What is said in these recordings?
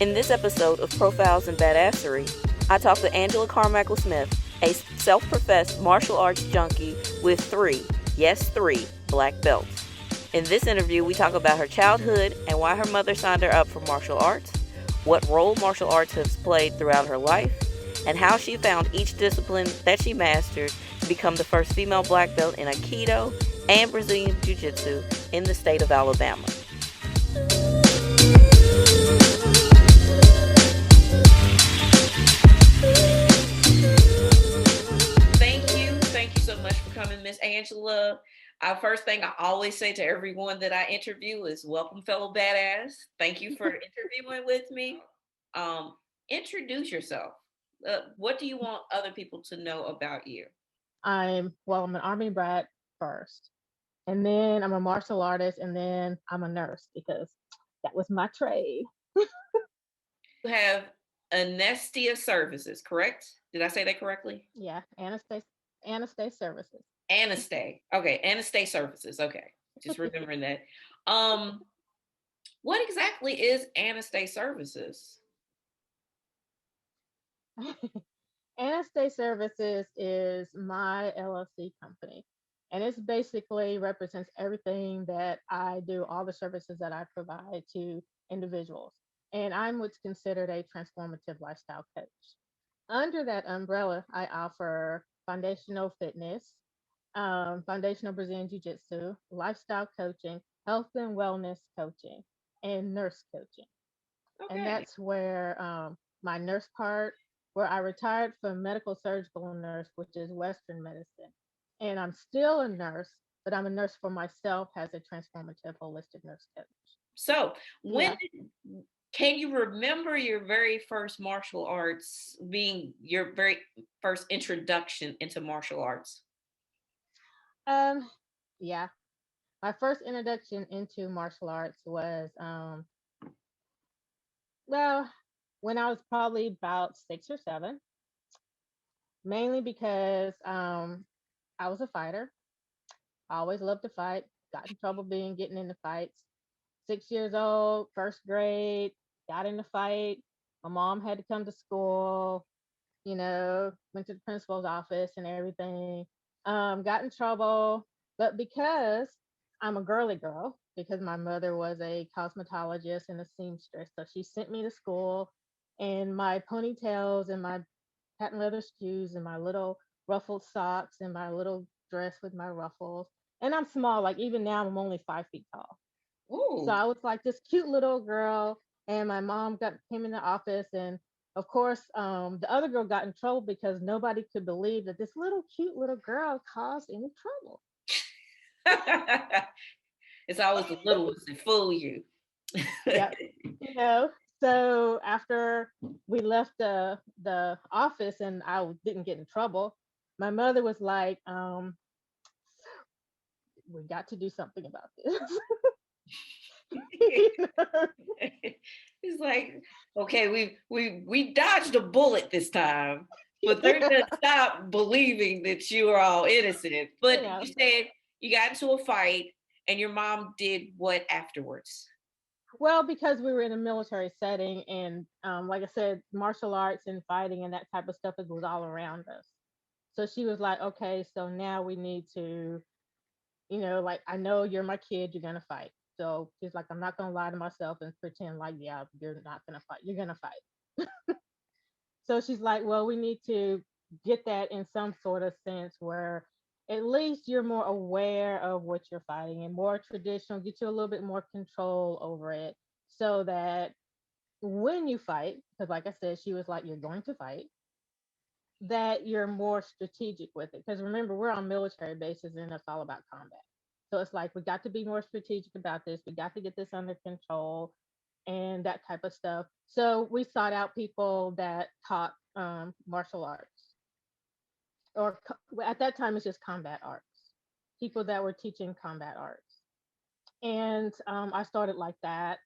In this episode of Profiles in Badassery, I talk to Angela Carmichael Smith, a self-professed martial arts junkie with three black belts. In this interview, we talk about her childhood and why her mother signed her up for martial arts, what role martial arts has played throughout her life, and how she found each discipline that she mastered to become the first female black belt in Aikido and Brazilian Jiu Jitsu in the state of Alabama. Thank you so much for coming, Miss Angela. First thing I always say to everyone that I interview is welcome, fellow badass. Thank you for interviewing with me. Introduce yourself. What do you want other people to know about you? I'm an army brat first, and then I'm a martial artist, and then I'm a nurse because that was my trade. You have Anastasia services, correct? Did I say that correctly? Yeah, Anastasia services. Anastasia. Okay, Anastasia services. Okay. Just remembering that. Um, what exactly is Anastasia services? Anastasia services is my LLC company, and it's basically represents everything that I do, all the services that I provide to individuals. And I'm what's considered a transformative lifestyle coach. Under that umbrella, I offer foundational fitness, foundational Brazilian Jiu Jitsu, lifestyle coaching, health and wellness coaching, and nurse coaching. And Okay. that's where my nurse part, where I retired from medical surgical nurse, which is Western medicine. And I'm still a nurse, but I'm a nurse for myself as a transformative holistic nurse coach. So, when Yeah. can you remember your very first martial arts being your very first introduction into martial arts? Um, yeah. My first introduction into martial arts was well, when I was probably about 6 or 7, mainly because I was a fighter. I always loved to fight. Got in trouble being getting into fights. 6 years old, first grade, got in a fight. My mom had to come to school. Went to the principal's office and everything. Got in trouble, but because I'm a girly girl, because my mother was a cosmetologist and a seamstress, so she sent me to school, and my ponytails and my patent leather shoes and my little ruffled socks and my little dress with my ruffles. And I'm small, like even now I'm only 5 feet tall. So Ooh. I was like this cute little girl, and my mom got came in the office, and of course, the other girl got in trouble because nobody could believe that this little cute little girl caused any trouble. It's always the little ones that fool you. Yep. You know. So after we left the office and didn't get in trouble, my mother was like, "We got to do something about this." You know? It's like, okay, we dodged a bullet this time, but they're gonna stop believing that you are all innocent. You But know. you said you got into a fight, and your mom did what afterwards? Well, because we were in a military setting, and like I said, martial arts and fighting and that type of stuff was all around us. So she was like, "Okay, so now we need to, like I know you're my kid, you're gonna fight." So she's like, "I'm not gonna lie to myself and pretend like, yeah, you're not gonna fight. You're gonna fight." So she's like, "Well, we need to get that in some sort of sense where at least you're more aware of what you're fighting and more traditional, get you a little bit more control over it so that when you fight, because like I said, she was like, you're going to fight, that you're more strategic with it. Because remember, we're on military bases and it's all about combat. So it's like, we got to be more strategic about this. We got to get this under control and that type of stuff. So we sought out people that taught martial arts, or at that time, it's just combat arts, people that were teaching combat arts. And I started like that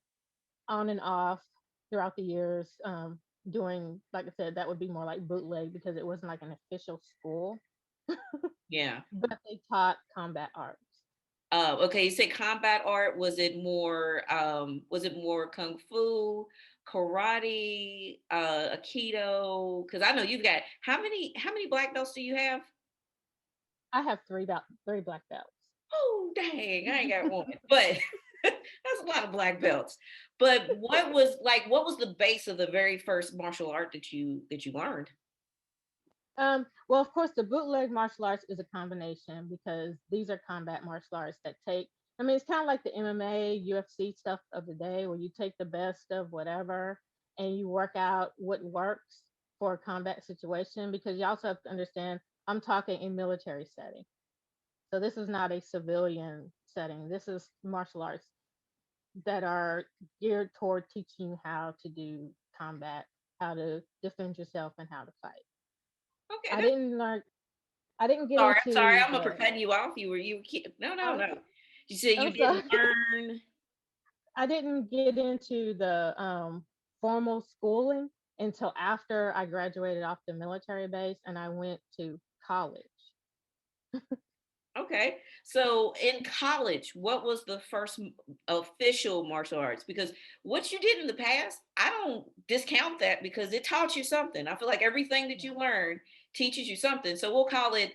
on and off throughout the years, doing, like I said, that would be more like bootleg because it wasn't like an official school, Yeah. but they taught combat arts. Okay, you said combat art. Was it more kung fu? karate, Aikido? Because I know you've got how many black belts do you have? I have three black belts. Oh dang, I ain't got one, but that's a lot of black belts. But what was the base of the very first martial art that you learned? Well, of course, the bootleg martial arts is a combination because these are combat martial arts that take. I mean, it's kind of like the MMA, UFC stuff of the day, where you take the best of whatever and you work out what works for a combat situation. Because you also have to understand, I'm talking a military setting, so this is not a civilian setting. This is martial arts that are geared toward teaching you how to do combat, how to defend yourself, and how to fight. Okay, I that's didn't learn I didn't get sorry. I'm sorry. into I'm gonna the cutting you off. No, no, oh, no. You said I'm you sorry. didn't learn. I didn't get into the formal schooling until after I graduated off the military base and I went to college. Okay. So in college, what was the first official martial arts? Because what you did in the past, I don't discount that because it taught you something. I feel like everything that you learn teaches you something. So we'll call it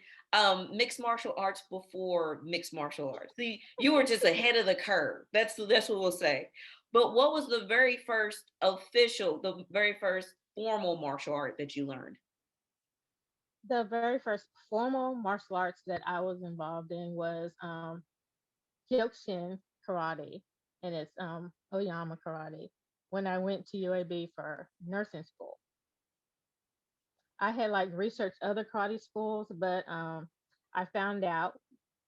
mixed martial arts before mixed martial arts. See, you were just ahead of the curve. That's what we'll say. But what was the very first formal martial art that you learned? The very first formal martial arts that I was involved in was Kyokushin karate, and it's Oyama karate. When I went to UAB for nursing school, I had like researched other karate schools, but I found out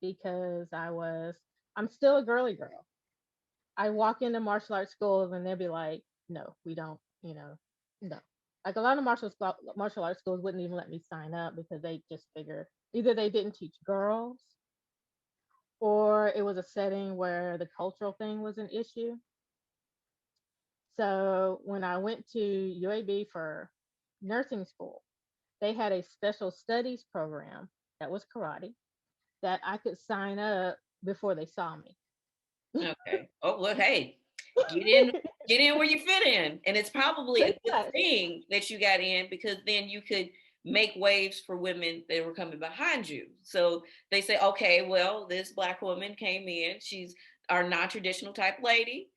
because I'm still a girly girl. I walk into martial arts schools and they'll be like, no, we don't, no. Like a lot of martial arts schools wouldn't even let me sign up because they just figure either they didn't teach girls or it was a setting where the cultural thing was an issue. So when I went to UAB for nursing school, they had a special studies program that was karate that I could sign up before they saw me. Okay. Oh, well, hey, get in, get in where you fit in. And it's probably a Pretty good much. thing that you got in because then you could make waves for women that were coming behind you. So they say, okay, well, this black woman came in. She's our non-traditional type lady.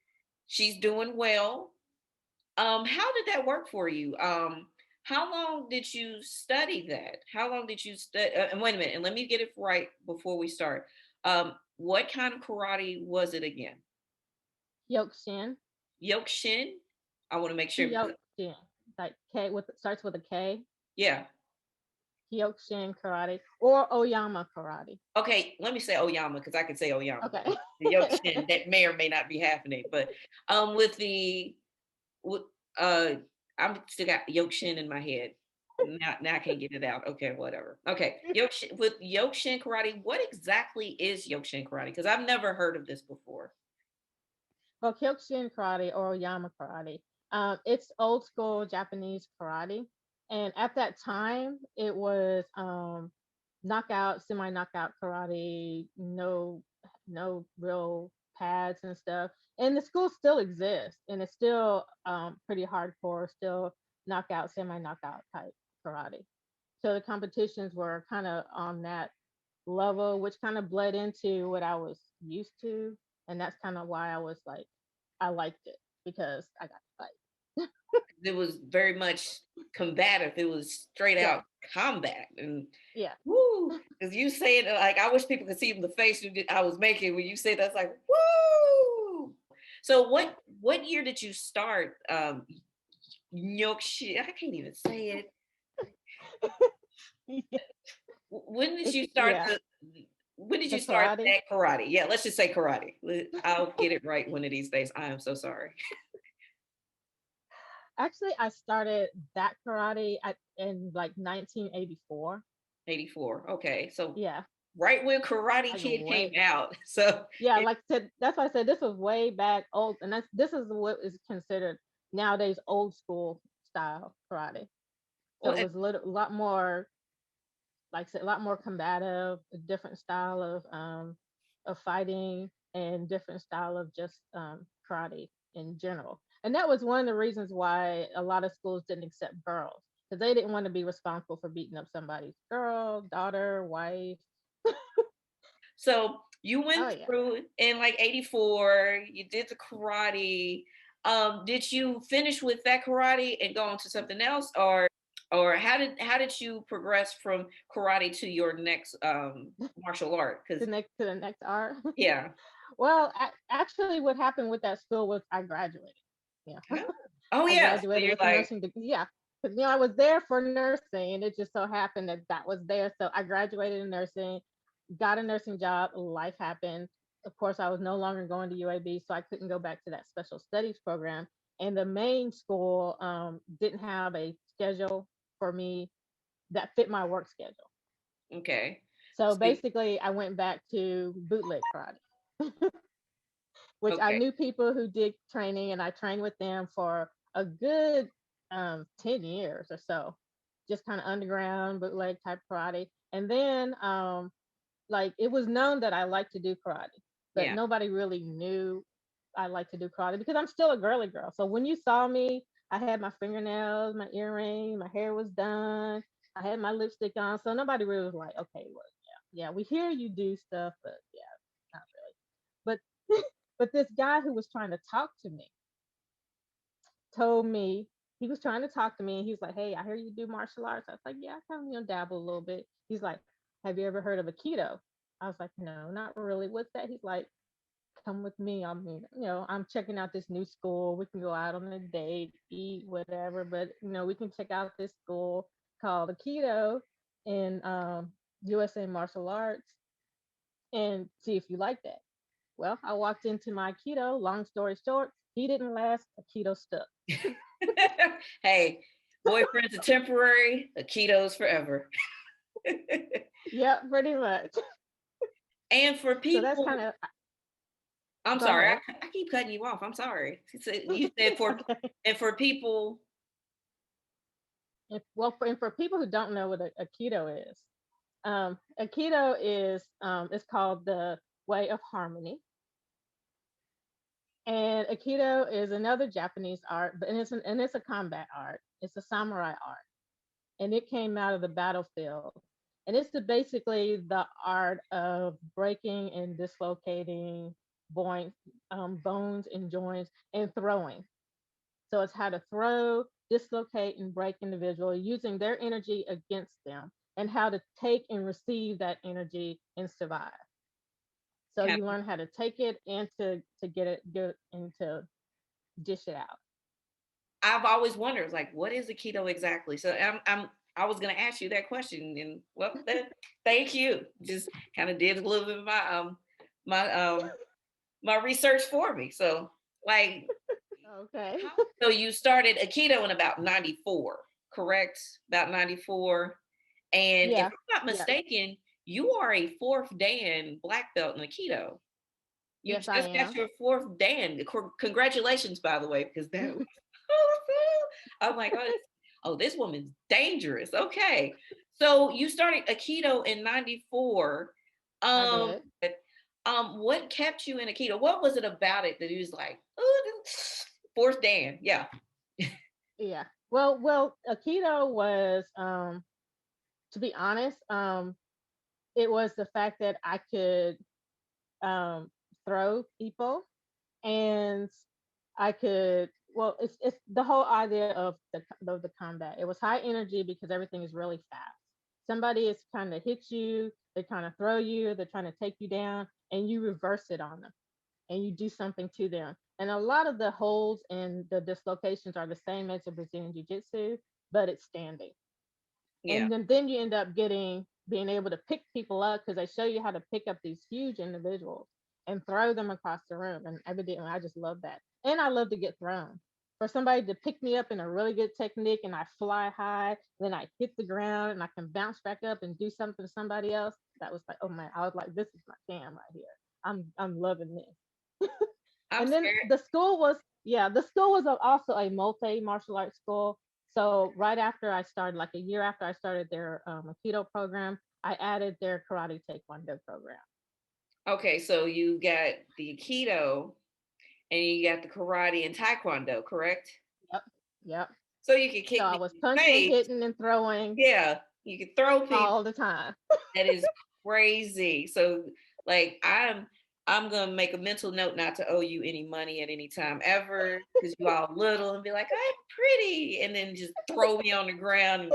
She's doing well. How did that work for you? How long did you study that? How long did you study? And wait a minute, and let me get it right before we start. What kind of karate was it again? Yokshin. Yokshin. I want to make sure. Yokshin. Like K with starts with a K. Yeah. Kyokushin karate or Oyama karate. Okay. Let me say Oyama because I can say Oyama. Okay. The Yokshin that may or may not be happening, but with the with I'm still got Yokshin in my head. Now I can't get it out. Okay, whatever. Okay, Yokshin with Yokshin karate. What exactly is Yokshin karate? Because I've never heard of this before. Well, Kyokushin karate or Oyama karate. It's old school Japanese karate, and at that time, it was knockout, semi knockout karate. No real pads and stuff. And the school still exists, and it's still pretty hardcore. Still knockout, semi knockout type karate. So the competitions were kind of on that level, which kind of bled into what I was used to. And that's kind of why I was like, I liked it because I got to fight. It was very much combative. It was straight Yeah, out combat, and yeah. woo. Because you say it like I wish people could see the face I was making when you said that's like woo. So what year did you start? Nyokshi, I can't even say it. When did you start Yeah, when did the you start karate. that karate? Yeah, let's just say karate. I'll get it right one of these days. I am so sorry. Actually, I started that karate in like 1984. 84. Okay. So Yeah, right when Karate like Kid came way. out. So Yeah, it, like I said, that's why I said this was way back old, and this is what is considered nowadays old school style karate. So well, it was a lot more, like I said, a lot more combative, a different style of fighting, and different style of just karate in general. And that was one of the reasons why a lot of schools didn't accept girls, because they didn't want to be responsible for beating up somebody's girl, daughter, wife. So you Oh went yeah. through in like 84, you did the karate. Did you finish with that karate and go on to something else, or how did you progress from karate to your next martial art? Because To the next art. yeah. Well, actually, what happened with that school was I graduated. Yeah, Oh I yeah. So graduated you're with a like, nursing degree. Yeah, because I was there for nursing, and it just so happened that that was there. So I graduated in nursing, got a nursing job. Life happened. Of course, I was no longer going to UAB, so I couldn't go back to that special studies program. And the main school didn't have a schedule for me that fit my work schedule. okay. So So basically, I went back to bootleg karate, which I okay. knew people who did training, and I trained with them for a good 10 years or so, just kind of underground bootleg type karate. And then like it was known that I like to do karate, but Yeah. nobody really knew I like to do karate because I'm still a girly girl. So when you saw me, I had my fingernails, my earring, my hair was done, I had my lipstick on. So nobody really was like, okay, well, yeah, we hear you do stuff, but yeah, not really. But but this guy who was trying to talk to me told me, he was trying to talk to me, and he was like, hey, I hear you do martial arts. I was like, yeah, I kind of dabble a little bit. He's like, have you ever heard of Aikido? I was like, no, not really. What's that? He's like, come with me. I mean, I'm checking out this new school. We can go out on a date, eat, whatever, but we can check out this school called Aikido in USA Martial Arts and see if you like that. Well, I walked into my Aikido. Long story short, he didn't last. Aikido stuck. Hey, boyfriends are temporary, Aikido's forever. Yeah, pretty much. And for So that's people, kind of. I'm Go sorry, ahead. I keep cutting you off. I'm sorry. You said for Okay. and for people, And for people who don't know what a keto is, Aikido is it's called the way of harmony, and Aikido is another Japanese art, but and it's a combat art. It's a samurai art, and it came out of the battlefield, and it's basically the art of breaking and dislocating bones and joints and throwing. So it's how to throw, dislocate, and break individual using their energy against them, and how to take and receive that energy and survive. So kind you learn how to take it and to get it and to dish it out. I've always wondered, like, what is Aikido exactly? So I was gonna ask you that question, and well, thank you. Just kind of did a little bit of my my research for me. So like, Okay. so you started Aikido in about 94, correct? About 94. And if Yeah. I'm not Yeah. mistaken, you are a fourth Dan black belt in Aikido. You Yes, I just got am. your fourth Dan. Congratulations, by the way, because that was, I'm like, oh, this woman's dangerous. Okay. So you started Aikido in 94. I Um, did. what kept you in Aikido? What was it about it that he was like, oh, fourth Dan? Yeah. Yeah. Well, Aikido was to be honest, it was the fact that I could um throw people, and I could, well, it's the whole idea of the combat. It was high energy because everything is really fast. Somebody is trying to hit you, they're trying to throw you, they're trying to take you down, and you reverse it on them, and you do something to them. And a lot of the holds and the dislocations are the same as a Brazilian Jiu Jitsu, but it's standing. Yeah. And then you end up being able to pick people up because they show you how to pick up these huge individuals and throw them across the room. And evidently, I just love that. And I love to get thrown. For somebody to pick me up in a really good technique and I fly high, then I hit the ground and I can bounce back up and do something to somebody else. That was like, oh man, I was like, this is my jam right here. I'm loving this. I'm And then scared. the school was also a multi martial arts school. So right after I started, like a year after I started their Aikido program, I added their karate taekwondo program. Okay, so you got the Aikido, and you got the karate and taekwondo, correct? Yep. Yep. So you can So kick I me was in the punching, face. hitting, and throwing Yeah, you can throw people. all the time. That is crazy. So like I'm gonna make a mental note not to owe you any money at any time ever because you all little and be like, I'm pretty, and then just throw me on the ground.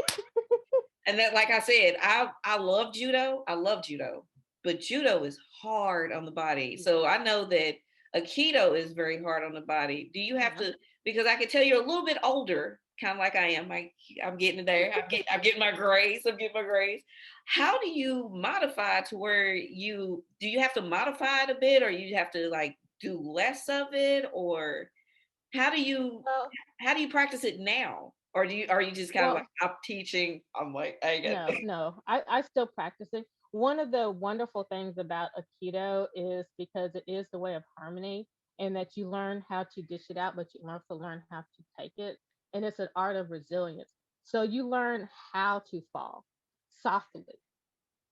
And that, like I said, I love judo. I love judo, but judo is hard on the body. So I know that Aikido is very hard on the body. Do you have Yeah. to? Because I can tell you're a little bit older, kind of like I am. I'm getting there. I'm getting my grades. I'm getting my grades. How do you modify to where do you have to modify it a bit, or you have to like do less of it, or how do you Well, how do you practice it now? Or are you just kind of like, well, I'm teaching, I'm like, I get no, no. I still practice it. One of the wonderful things about Aikido is because it is the way of harmony, and that you learn how to dish it out, but you also learn how to take it. And it's an art of resilience. So you learn how to fall softly.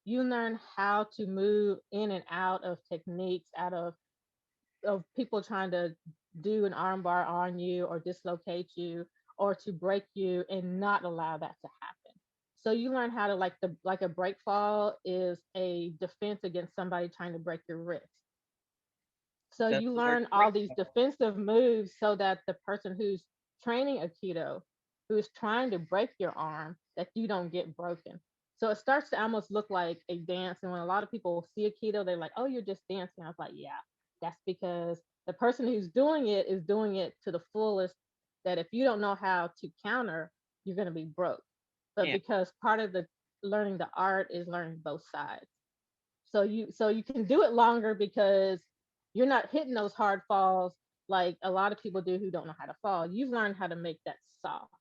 You learn how to move in and out of techniques, out of people trying to do an armbar on you or dislocate you or to break you, and not allow that to happen. So you learn how to, like a break fall is a defense against somebody trying to break your wrist. So that's you the word learn break. all these defensive moves so that the person who's training Aikido, who's trying to break your arm, that you don't get broken. So it starts to almost look like a dance. And when a lot of people see Aikido, they're like, oh, you're just dancing. I was like, yeah, that's because the person who's doing it is doing it to the fullest, that if you don't know how to counter, you're going to be broke. But Yeah. because part of the learning the art is learning both sides. So you can do it longer because you're not hitting those hard falls like a lot of people do who don't know how to fall. You've learned how to make that soft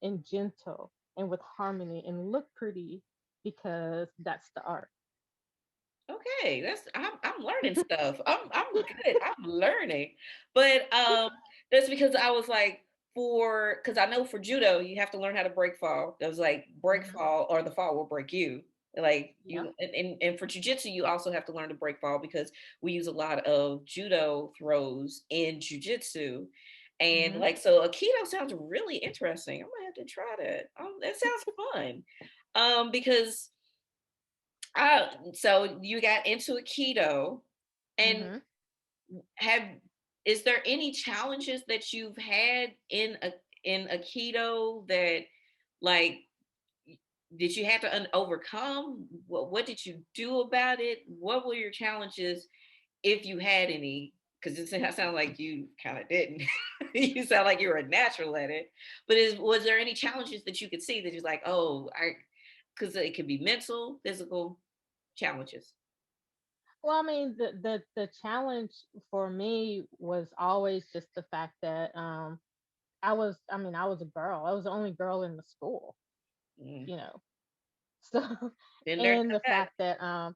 and gentle and with harmony and look pretty, because that's the art. Okay, I'm learning stuff. I'm good. I'm learning. But that's because I was like, because I know for judo you have to learn how to break fall. That was like break Mhm. fall or the fall will break you. Like Yep. and for jujitsu you also have to learn to break fall because we use a lot of judo throws in jujitsu. And Hmm. like so Aikido sounds really interesting. I'm gonna have to try that. That sounds fun. Because so you got into Aikido, and Hmm. have is there any challenges that you've had in Aikido that like did you have to overcome? What did you do about it? What were your challenges if you had any? Because it sounds like you kind of didn't. You sound like you were a natural at it. But was there any challenges that you could see that you're like, oh, because it could be mental, physical challenges. Well, I mean, the challenge for me was always just the fact that I was a girl. I was the only girl in the school, Mm. you know. So, Been there, and done the that. fact that I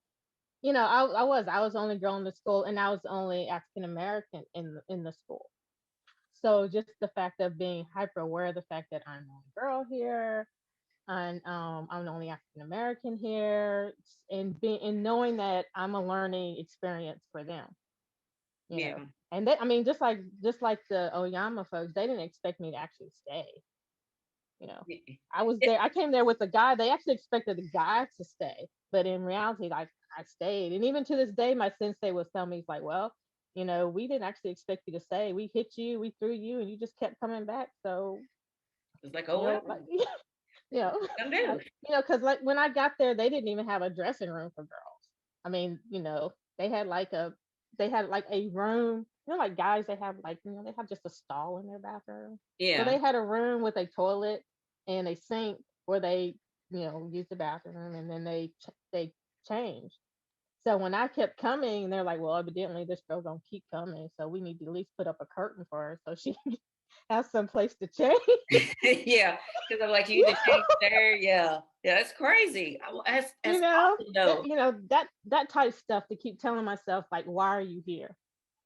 was the only girl in the school, and I was the only African American in the school. So just the fact of being hyper aware of the fact that I'm the only girl here, and I'm the only African American here, and knowing that I'm a learning experience for them, you know. Yeah. And they, I mean, just like the Oyama folks, they didn't expect me to actually stay, you know. I was It, there. I came there with a guy. They actually expected the guy to stay, but in reality, like, I stayed. And even to this day, my sensei was telling me, he's like, "Well, we didn't actually expect you to stay. We hit you, we threw you, and you just kept coming back. So, it's like, oh well, like, you know, I'm do. because like when I got there, they didn't even have a dressing room for girls. I mean, they had like a room. Like guys, they have just a stall in their bathroom. So Yeah. they had a room with a toilet and a sink where they, use the bathroom, and then they change. So when I kept coming, they're like, well, evidently this girl gonna keep coming, so we need to at least put up a curtain for her so she has some place to change. Yeah. Because I'm like, you need to change there. Yeah. Yeah. That's crazy. That's awesome That though. that type stuff, to keep telling myself, like, why are you here?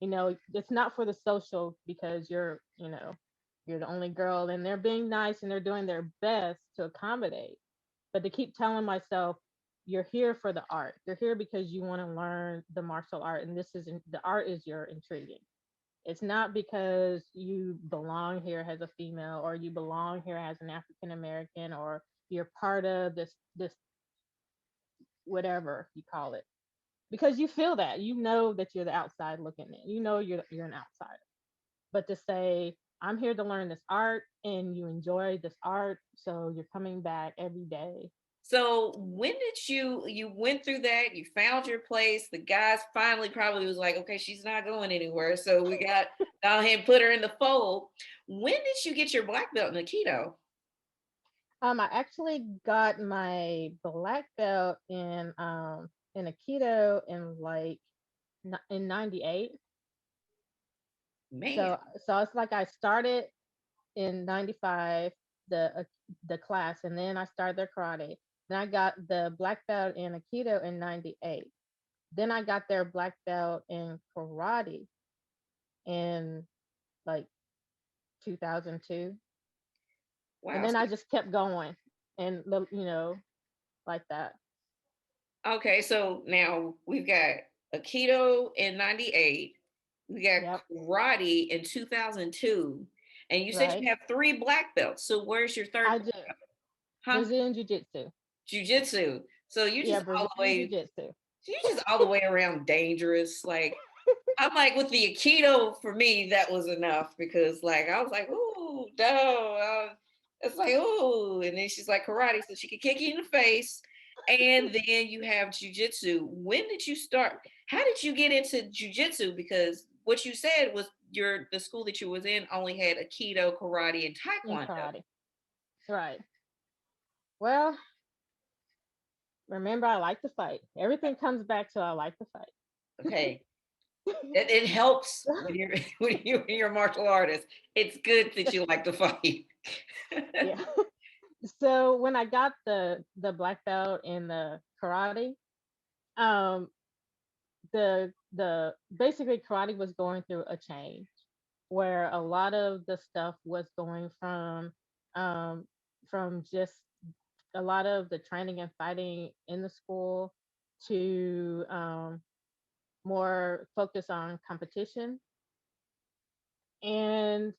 It's not for the social, because you're the only girl, and they're being nice and they're doing their best to accommodate. But to keep telling myself, you're here for the art. You're here because you want to learn the martial art, and the art is your intriguing. It's not because you belong here as a female or you belong here as an African American or you're part of this whatever you call it. Because you feel that. You know that you're the outside looking in. You know you're an outsider. But to say, I'm here to learn this art and you enjoy this art, so you're coming back every day. So when did you went through that, you found your place, the guys finally probably was like, okay, she's not going anywhere. So we got down here and put her in the fold. When did you get your black belt in Aikido? I actually got my black belt in Aikido in like in '98. Man, So it's like I started in '95 the class, and then I started their karate. Then I got the black belt in Aikido in '98. Then I got their black belt in karate in like 2002, and wow. then I just kept going, and like that. Okay, so now we've got Aikido in 98. We got Yep, karate in 2002. And you said right. you have three black belts. So where's your third I black do belt? Huh? Brazilian Jiu Jitsu. Jiu Jitsu. So you Yeah, just all the Brazilian Jiu way, Jitsu. you just all the way around dangerous. Like I'm like with the Aikido for me, that was enough because like I was like, ooh, no. It's like, ooh. And then she's like karate, so she could kick you in the face. And then you have jujitsu. When did you start? How did you get into jujitsu? Because what you said was the school that you was in only had Aikido, karate, and In Taekwondo. karate. Right. Well, remember, I like to fight. Everything comes back to I like to fight. Okay. It helps when you're when you're a martial artist. It's good that you like to fight. Yeah. So when I got the black belt in the karate, um, the basically karate was going through a change where a lot of the stuff was going um from just a lot of the training and fighting in the school to more focus on competition, and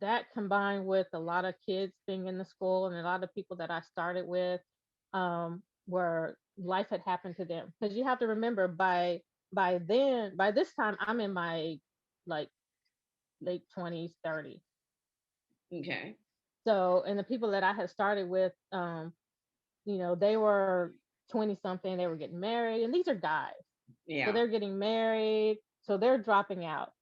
that combined with a lot of kids being in the school and a lot of people that I started with, where life had happened to them. Because you have to remember, by this time, I'm in my like late 20s, 30s. Okay. So, and the people that I had started with, they were 20 something, they were getting married, and these are guys. So Yeah. they're getting married, so they're dropping out.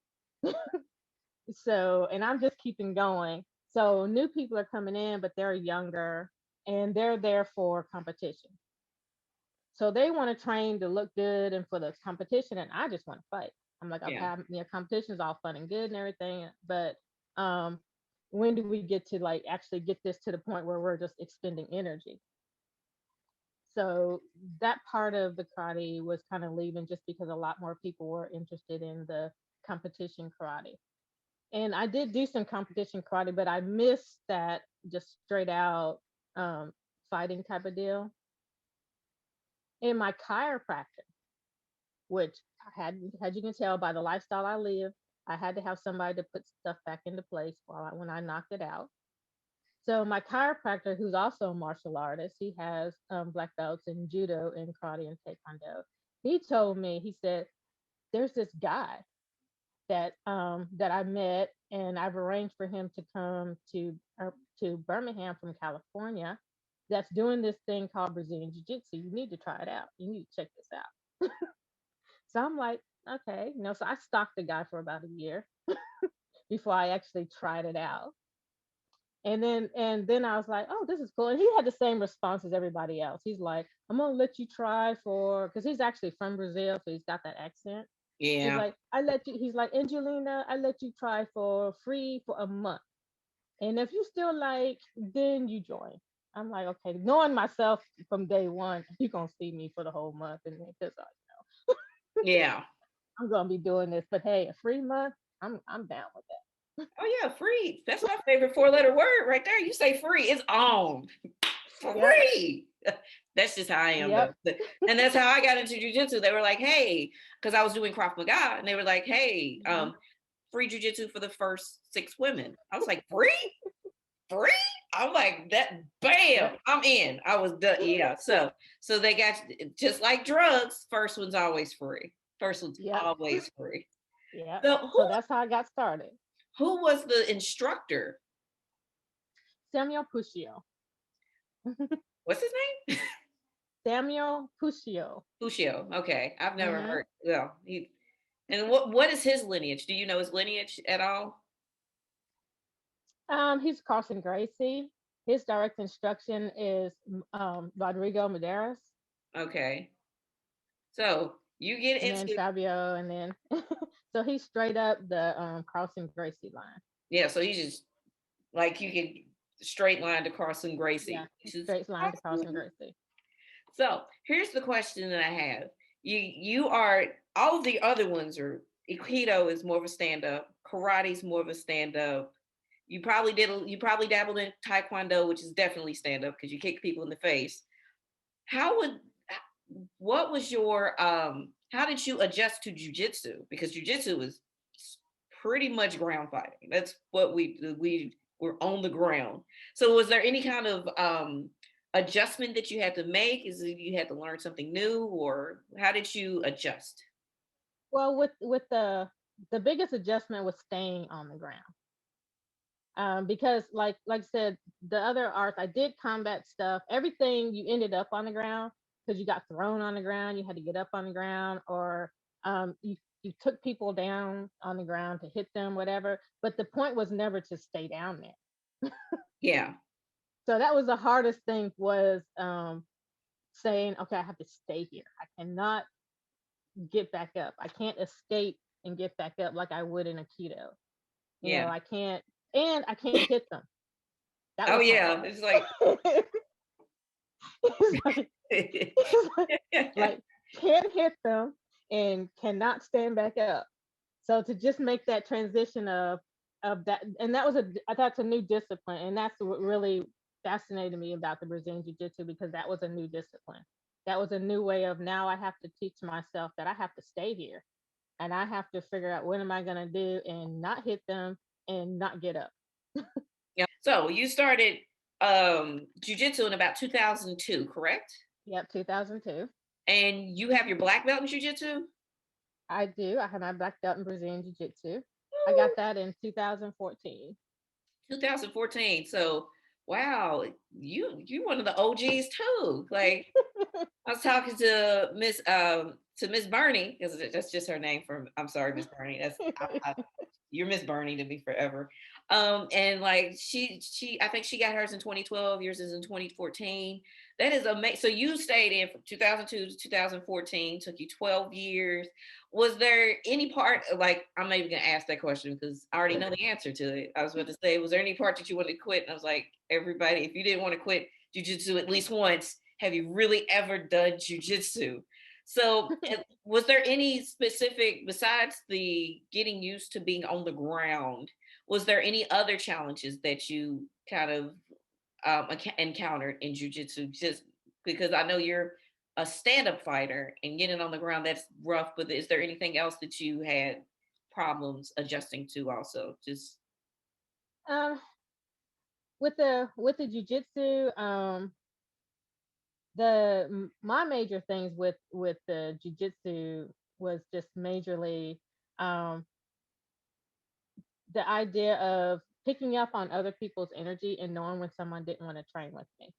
So, and I'm just keeping going. So new people are coming in, but they're younger and they're there for competition. So they want to train to look good and for the competition, and I just want to fight. I'm like, okay, Yeah. competition is all fun and good and everything, but um, when do we get to like actually get this to the point where we're just expending energy? So that part of the karate was kind of leaving just because a lot more people were interested in the competition karate. And I did do some competition karate, but I missed that just straight out um, fighting type of deal. And my chiropractor, which I had, as you can tell by the lifestyle I live, I had to have somebody to put stuff back into place when I knocked it out. So my chiropractor, who's also a martial artist, he has black belts in judo and karate and taekwondo. He told me, he said, "There's this guy that I met, and I've arranged for him to come to Birmingham from California. That's doing this thing called Brazilian Jiu Jitsu. You need to try it out. You need to check this out." So I'm like, okay, so I stalked the guy for about a year before I actually tried it out. And then I was like, oh, this is cool. And he had the same response as everybody else. He's like, I'm gonna let you try for, because he's actually from Brazil, so he's got that accent. He's Yeah. like, he's like, Angelina, I let you try for free for a month. And if you still like, then you join. I'm like, okay, knowing myself from day one, you're gonna see me for the whole month, and because Yeah. I'm gonna be doing this. But hey, a free month, I'm down with that. Oh yeah, free. That's my favorite four-letter word right there. You say free, it's on. Yep, Free. That's just how I am though. yep, And that's how I got into jujitsu. They were like, hey, because I was doing Krav Maga, and they were like, hey, mhm, free jujitsu for the first 6 women. I was like, free? Free? I'm like, that, bam, Yep. I'm in. I was done. Yeah. So they got, just like drugs, first one's always free. First one's Yep. always free. Yep. So So that's how I got started. who was the instructor? Samuel Puccio. What's his name? Samuel Puccio. Lucio. Okay. I've never Mm-hmm. heard. Well, he, and what is his lineage? Do you know his lineage at all? He's Carson Gracie. His direct instruction is Rodrigo Medeiros, Okay. So you get and then into, Fabio, and then so he's straight up the Carson Gracie line. yeah, so he's just like, you can straight line to Carson Yeah, Gracie, which is straight line to Carson awesome. Gracie. So here's the question that I have. You are, all of the other ones are, Aikido is more of a stand up, karate's more of a stand up. You probably dabbled in Taekwondo, which is definitely stand up because you kick people in the face. How would, what was your how did you adjust to jujitsu? Because jujitsu is pretty much ground fighting. That's what we were on the ground. So was there any kind of adjustment that you had to make? Is it you had to learn something new, or how did you adjust? Well, with the biggest adjustment was staying on the ground. Because like I said, the other arts I did combat stuff. Everything you ended up on the ground because you got thrown on the ground. You had to get up on the ground, or you took people down on the ground to hit them, whatever. But the point was never to stay down there. Yeah. So that was the hardest thing, was saying, okay, I have to stay here. I cannot get back up. I can't escape and get back up like I would in a keto. Yeah. I can't, and I can't hit them. That Oh was hard. yeah. It's like it's like, it's like can't hit them and cannot stand back up. So to just make that transition of that, and that was that's a new discipline, and that's what really fascinated me about the Brazilian Jiu Jitsu, because that was a new discipline. That was a new way of, now I have to teach myself that I have to stay here, and I have to figure out what am I gonna do and not hit them and not get up. yeah. So you started jujitsu in about 2002, correct? Yep, 2002. And you have your black belt in jujitsu? I do. I have my black belt in Brazilian Jiu Jitsu. I got that in 2014. 2014. So wow, you one of the OGs too. Like, I was talking to Miss Bernie, because that's just her name. For, I'm sorry, Miss Bernie. That's you're Miss Bernie to me forever. And like she I think she got hers in 2012. Yours is in 2014. That is amazing. So you stayed in from 2002 to 2014. Took you 12 years. Was there any part, like, I'm not even gonna ask that question because I already know the answer to it. I was about to say, was there any part that you wanted to quit? And I was like, everybody, if you didn't want to quit jujitsu at least once, have you really ever done jujitsu? So was there any specific, besides the getting used to being on the ground, was there any other challenges that you kind of encountered in jujitsu? Just because I know you're a stand-up fighter and getting on the ground, that's rough, but is there anything else that you had problems adjusting to also? Just Um, with the jujitsu, my major things with the jujitsu was just majorly um the idea of picking up on other people's energy and knowing when someone didn't want to train with me.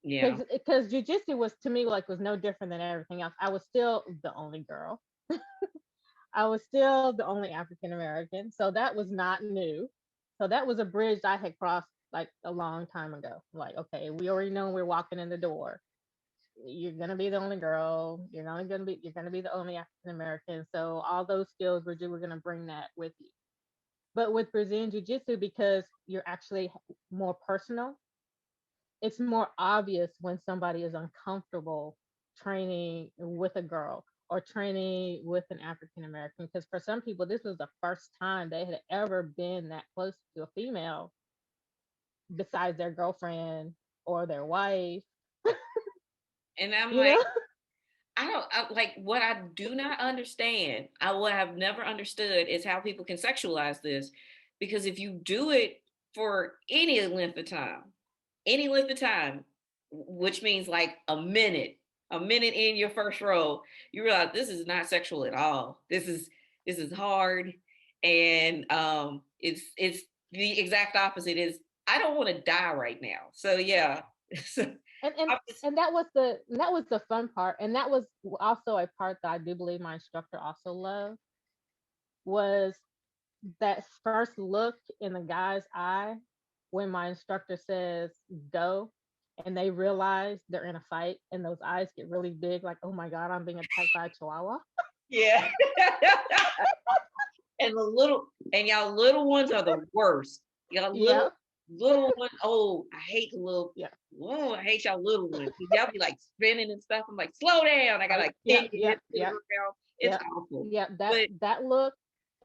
yeah, Because jujitsu was, to me, like, was no different than everything else. I was still the only girl. I was still the only African American, so that was not new. So that was a bridge I had crossed like a long time ago. Like, okay, we already know we're walking in the door. You're gonna be the only girl. You're gonna be the only African American. So all those skills we're gonna bring that with you. But with Brazilian Jiu Jitsu, because you're actually more personal, it's more obvious when somebody is uncomfortable training with a girl or training with an African American. Because for some people, this was the first time they had ever been that close to a female besides their girlfriend or their wife, and I'm you like, know? like what I do not understand. What I've never understood is how people can sexualize this, because if you do it for any length of time, which means like a minute in your first roll, you realize this is not sexual at all. This is hard, and it's the exact opposite. Is I don't want to die right now. So yeah, so and and I'm just, and that was the fun part, and that was also a part that I do believe my instructor also loved, was that first look in the guy's eye when my instructor says go, and they realize they're in a fight, and those eyes get really big, like, oh my god, I'm being attacked by a chihuahua. yeah. And y'all little ones are the worst. Y'all Yeah, little one. Oh, I hate the little. yeah, Oh, I hate y'all little ones. Y'all be like spinning and stuff. I'm like, slow down. I got like yeah, kick your yeah, head to the yeah, ground. It's yeah, awful. yeah. That But that look,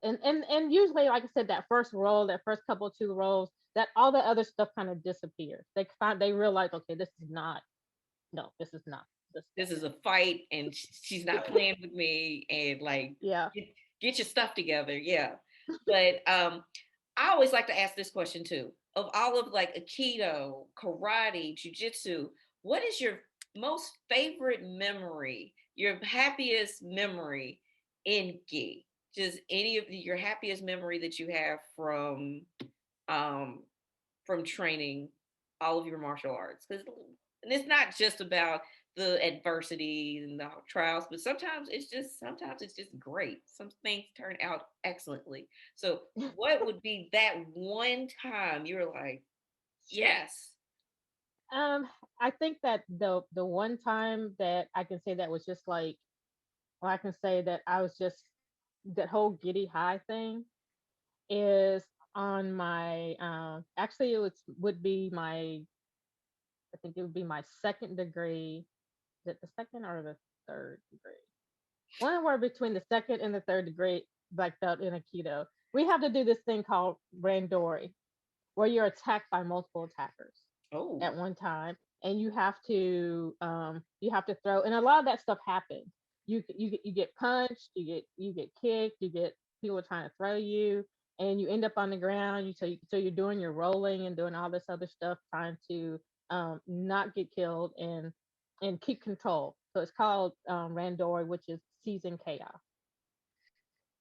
and usually, like I said, that first roll, that first couple two rolls, that all the other stuff kind of disappears. They realize, okay, this is not, no, this is not the this stuff. is a fight, and she's not playing with me. And like, Yeah. get your stuff together. Yeah. But I always like to ask this question too. Of all of like Aikido, karate, jujitsu, what is your most favorite memory, your happiest memory in gi? Just any of your happiest memory that you have um from training all of your martial arts. Because and it's not just about the adversity and the trials, but sometimes it's just great. Some things turn out excellently. So what would be that one time you're like, yes? Um, I think that the one time that I can say that was just like, well, I can say that I was just, that whole giddy high thing is on my, actually would be my, I think it would be my second degree. Is it the second or the third degree? One where between the second and the third degree black belt in Aikido. We have to do this thing called Randori, where you're attacked by multiple attackers Oh, at one time, and you have to throw, and a lot of that stuff happens. You get punched, you get kicked, you get people trying to throw you, and you end up on the ground. So you're doing your rolling and doing all this other stuff, trying to not get killed and keep control. So it's called Randori, which is season chaos.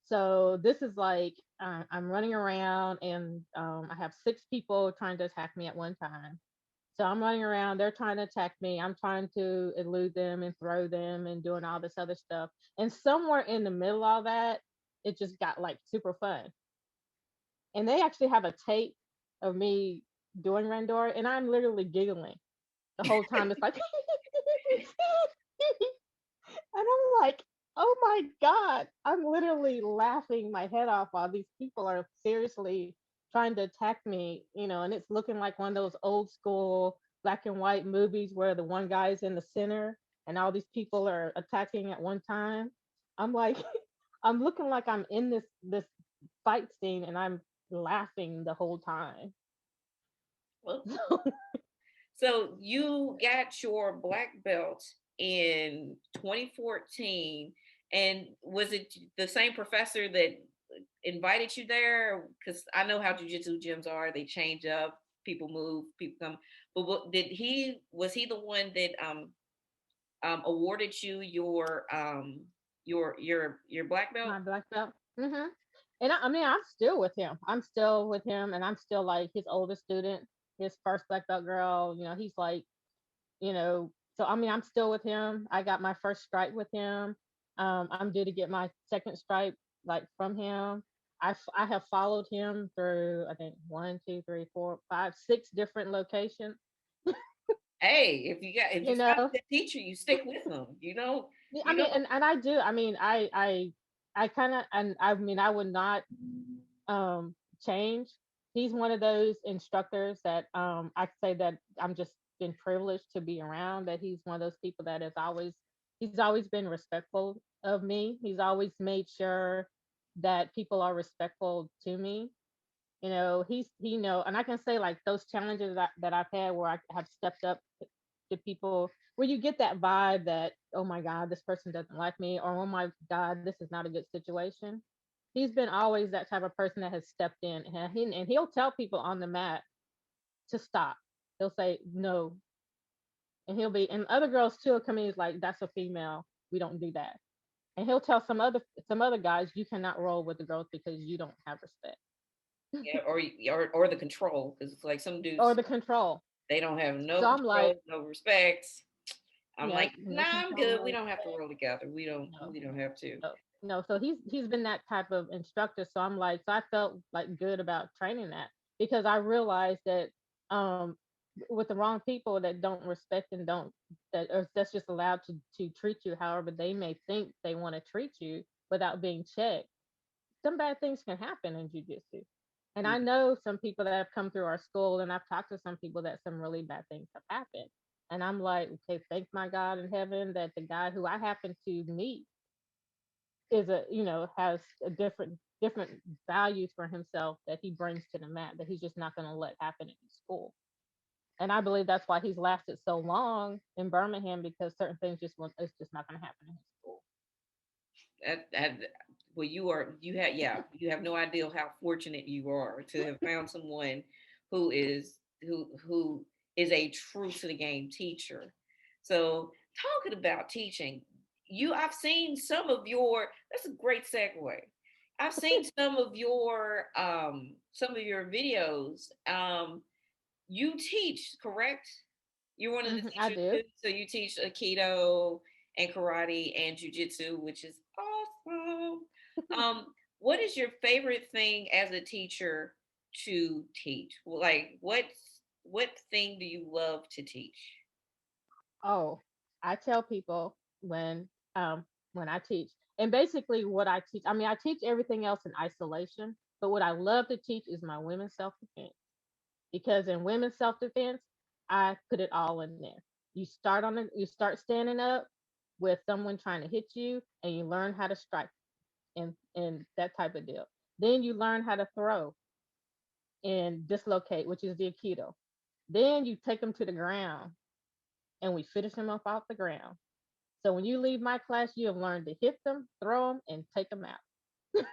So this is like, I'm running around, and I have six people trying to attack me at one time. So I'm running around, they're trying to attack me. I'm trying to elude them and throw them and doing all this other stuff. And somewhere in the middle of that, it just got like super fun. And they actually have a tape of me doing Randori, and I'm literally giggling the whole time. It's like, and I'm like, oh my God, I'm literally laughing my head off while these people are seriously trying to attack me, and it's looking like one of those old school black and white movies where the one guy's in the center and all these people are attacking at one time. I'm like, I'm looking like I'm in this fight scene, and I'm laughing the whole time. well, so you got your black belt in 2014, and was it the same professor that invited you there? Because I know how jujitsu gyms are; they change up, people move, people come. But was he the one that awarded you your black belt? My black belt. And I mean, I'm still with him. I'm still with him, and I'm still like his oldest student, his first black belt girl. He's like, so I mean, I'm still with him. I got my first stripe with him. I'm due to get my second stripe like from him. I have followed him through, I think, one, two, three, four, five, six different locations. Hey, if You you find know, the teacher, you stick with them. Yeah, I You mean, know. and I do. I mean, I kind of, and I mean, I would not um change. He's one of those instructors that I say that I'm just been privileged to be around. That he's one of those people that he's always been respectful of me. He's always made sure that people are respectful to me. And I can say like those challenges that I've had where I have stepped up to people where you get that vibe that, oh my God, this person doesn't like me, or oh my God, this is not a good situation. He's been always that type of person that has stepped in, and he'll tell people on the mat to stop. He'll say no, and and other girls too will come in. He's like, that's a female. We don't do that. And he'll tell some other guys, you cannot roll with the girls because you don't have respect Yeah, or the control, because it's like some or dudes, the control. they don't have no So I'm control, like, no respect. I'm yeah, like, no nah, I'm control, good. no We don't have to respect. roll together. We don't No, we don't have to. no, no. So he's been that type of instructor. So I'm like, so I felt like good about training that because I realized that um with the wrong people that don't respect and don't that's just allowed to treat you however they may think they want to treat you without being checked, some bad things can happen in jujitsu. And I know some people that have come through our school, and I've talked to some people that some really bad things have happened. And I'm like, okay, thank my God in heaven that the guy who I happen to meet is has a different values for himself that he brings to the mat that he's just not going to let happen in school. And I believe that's why he's lasted so long in Birmingham because certain things it's just not going to happen in his school. That well, you have no idea how fortunate you are to have found someone who is a true to the game teacher. So talking about teaching, I've seen some of your, that's a great segue. I've seen some of your videos. You teach, correct? You're one of the I teachers do. too. So you teach Aikido and karate and jujitsu, which is awesome. Um, what is your favorite thing as a teacher to teach? Like what thing do you love to teach? Oh, I tell people when I teach, and basically what I teach, I mean, I teach everything else in isolation, but what I love to teach is my women's self defense because in women's self defense, I put it all in there. You start standing up with someone trying to hit you, and you learn how to strike and that type of deal. Then you learn how to throw and dislocate, which is the Aikido. Then you take them to the ground and we finish them up off the ground. So when you leave my class, you have learned to hit them, throw them, and take them out.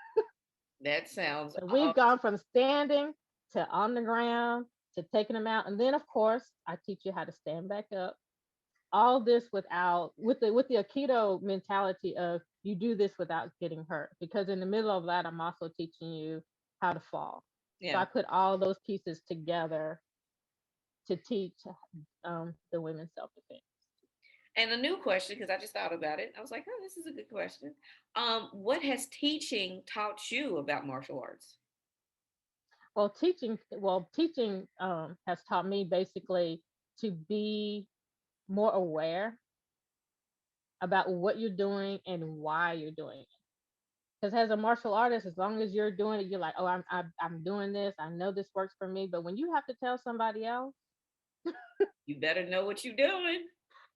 That sounds So we've awesome. gone from standing to on the ground to taking them out, and then of course I teach you how to stand back up. All this without with the Aikido mentality of you do this without getting hurt, because in the middle of that I'm also teaching you how to fall. So Yeah. I put all those pieces together to teach the women's self defense. And a new question, because I just thought about it. I was like, oh, this is a good question. What has teaching taught you about martial arts? Teaching has taught me basically to be more aware about what you're doing and why you're doing it. Because as a martial artist, as long as you're doing it, you're like, oh, I'm doing this. I know this works for me. But when you have to tell somebody else, You better know what you're doing.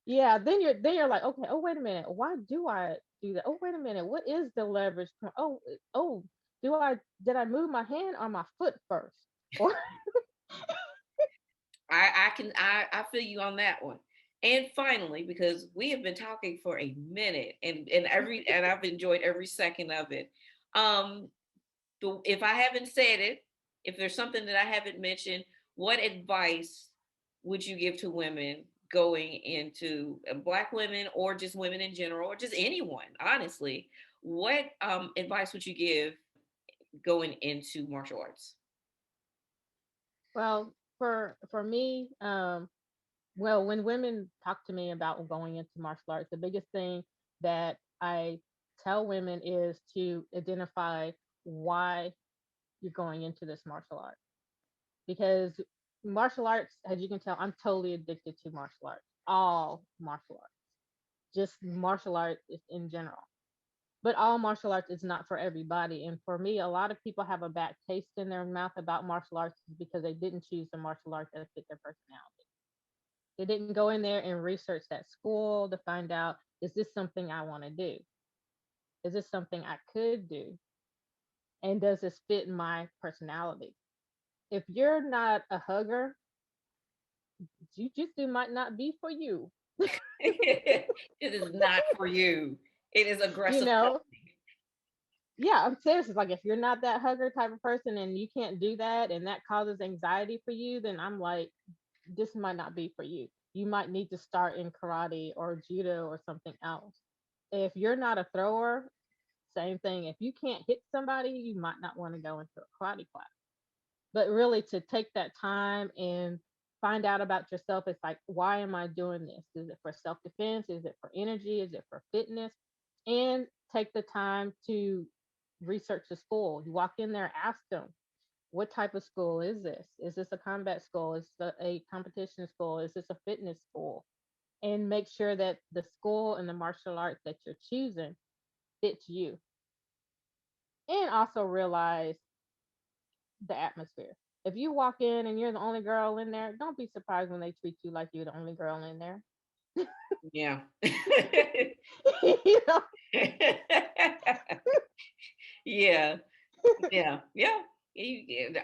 yeah, then you're like, okay, oh wait a minute, why do I do that? Oh wait a minute, what is the leverage point? Oh, did I move my hand or my foot first? Or I feel you on that one. And finally, because we have been talking for a minute and I've enjoyed every second of it. Um, if I haven't said it, if there's something that I haven't mentioned, what advice would you give to women going into Black women or just women in general or just anyone, honestly? What advice would you give going into martial arts? well, for me, well, when women talk to me about going into martial arts, the biggest thing that I tell women is to identify why you're going into this martial art. Because martial arts, as you can tell, I'm totally addicted to martial arts, all martial arts, just martial arts in general. But all martial arts is not for everybody. And for me, a lot of people have a bad taste in their mouth about martial arts because they didn't choose the martial arts that fit their personality. They didn't go in there and research that school to find out, is this something I want to do? Is this something I could do? And does this fit my personality? If you're not a hugger, jujitsu might not be for you. It is not for you. It is You aggressive. know, yeah, I'm serious. It's like if you're not that hugger type of person and you can't do that and that causes anxiety for you, then I'm like, this might not be for you. You might need to start in karate or judo or something else. If you're not a thrower, same thing. If you can't hit somebody, you might not want to go into a karate class. But really, to take that time and find out about yourself, it's like, why am I doing this? Is it for self defense? Is it for energy? Is it for fitness? And take the time to research the school. You walk in there, ask them, what type of school is this? Is this a combat school? Is it a competition school? Is this a fitness school? And make sure that the school and the martial arts that you're choosing fits you. And also realize the atmosphere. If you walk in and you're the only girl in there, don't be surprised when they treat you like you're the only girl in there. Yeah. You know? Yeah. Yeah. Yeah.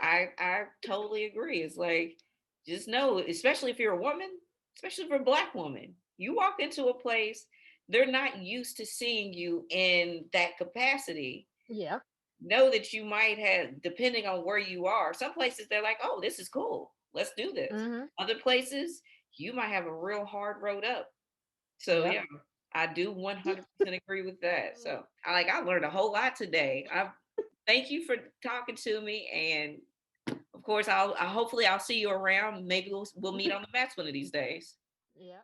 I totally agree. It's like, just know, especially if you're a woman, especially for a Black woman, you walk into a place, they're not used to seeing you in that capacity. Yeah. Know that you might have, depending on where you are, some places they're like, oh, this is cool, let's do this. Mm-hmm. Other places you might have a real hard road up. So Yep. yeah, I do 100% agree with that. So I learned a whole lot today. I thank you for talking to me, and of course I hopefully I'll see you around. Maybe we'll meet on the mats one of these days. Yep.